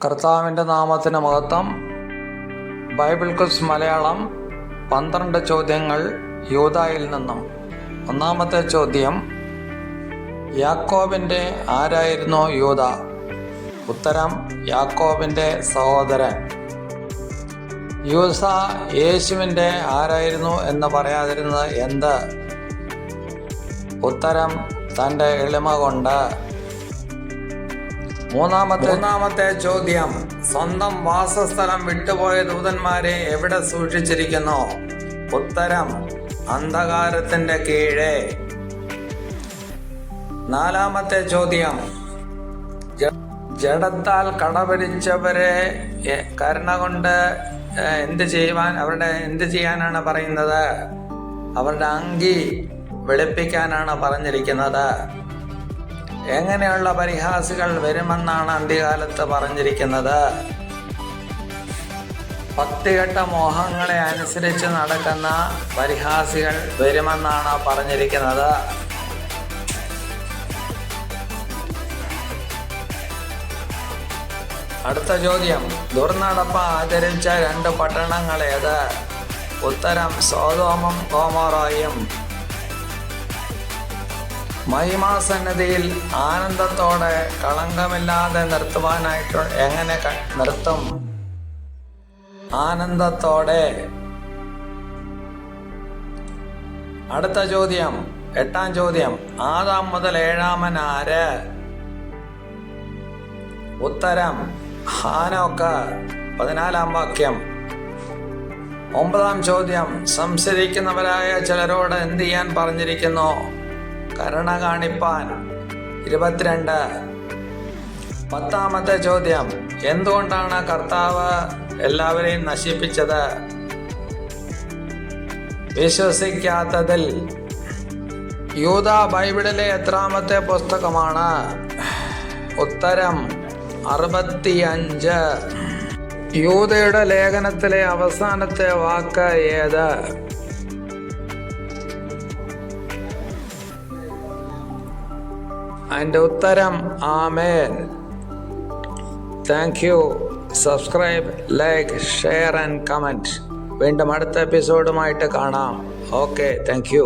കർത്താവിൻ്റെ നാമത്തിന് മഹത്വം. ബൈബിൾ ക്വിസ് മലയാളം 12 ചോദ്യങ്ങൾ യൂദായിൽ നിന്നും. ഒന്നാമത്തെ ചോദ്യം, യാക്കോബിൻ്റെ ആരായിരുന്നു യൂദ? ഉത്തരം, യാക്കോബിൻ്റെ സഹോദരൻ. യൂദ യേശുവിൻ്റെ ആരായിരുന്നു എന്ന് പറയാതിരുന്നത് എന്ത്? ഉത്തരം, തൻ്റെ എളിമ കൊണ്ട്. മൂന്നാമത്തെ ചോദ്യം, സ്വന്തം വാസസ്ഥലം വിട്ടുപോയ ദൂതന്മാരെ എവിടെ സൂക്ഷിച്ചിരിക്കുന്നു? ഉത്തരം, അന്ധകാരത്തിന്റെ കീഴെ. നാലാമത്തെ ചോദ്യം, ജഡത്താൽ കടപിടിച്ചവരെ കരുണ കൊണ്ട് എന്ത് ചെയ്യാനാണ് പറയുന്നത്? അവരുടെ അങ്കി വെളുപ്പിക്കാനാണ് പറഞ്ഞിരിക്കുന്നത്. എങ്ങനെയുള്ള പരിഹാസികൾ വരുമെന്നാണ് അന്ത്യകാലത്ത് പറഞ്ഞിരിക്കുന്നത്? ഭക്തികെട്ട മോഹങ്ങളെ അനുസരിച്ച് നടക്കുന്ന പരിഹാസികൾ വരുമെന്നാണ് പറഞ്ഞിരിക്കുന്നത്. അടുത്ത ചോദ്യം, ദുർനടപ്പ് ആചരിച്ച 2 പട്ടണങ്ങൾ ഏത്? ഉത്തരം, സോദോമും ഗൊമോറയും. മഹിമാസന്നിധിയിൽ ആനന്ദത്തോടെ കളങ്കമില്ലാതെ നിർത്തുവാനായിട്ട് എങ്ങനെ നിർത്തും? ആനന്ദത്തോടെ. അടുത്ത ചോദ്യം, 8ാം ചോദ്യം, ആദാം മുതൽ 7ാമൻ ആര്? ഉത്തരം, ഹാനോക്ക്. 14ാം വാക്യം. 9ാം ചോദ്യം, സംശയിക്കുന്നവരായ ചിലരോട് എന്ത് ചെയ്യാൻ പറഞ്ഞിരിക്കുന്നു? കരുണ കാണിപ്പാൻ. 22. 10ാമത്തെ ചോദ്യം, എന്തുകൊണ്ടാണ് കർത്താവ് എല്ലാവരെയും നശിപ്പിച്ചത്? വിശ്വസിക്കാത്തതിൽ. യൂദ ബൈബിളിലെ എത്രാമത്തെ പുസ്തകമാണ്? ഉത്തരം, 65. യൂദയുടെ ലേഖനത്തിലെ അവസാനത്തെ വാക്ക് ഏത്? അതിൻ്റെ ഉത്തരം, amen. Thank you. Subscribe, like, share and comment. വീണ്ടും അടുത്ത എപ്പിസോഡുമായിട്ട് കാണാം. Okay, thank U.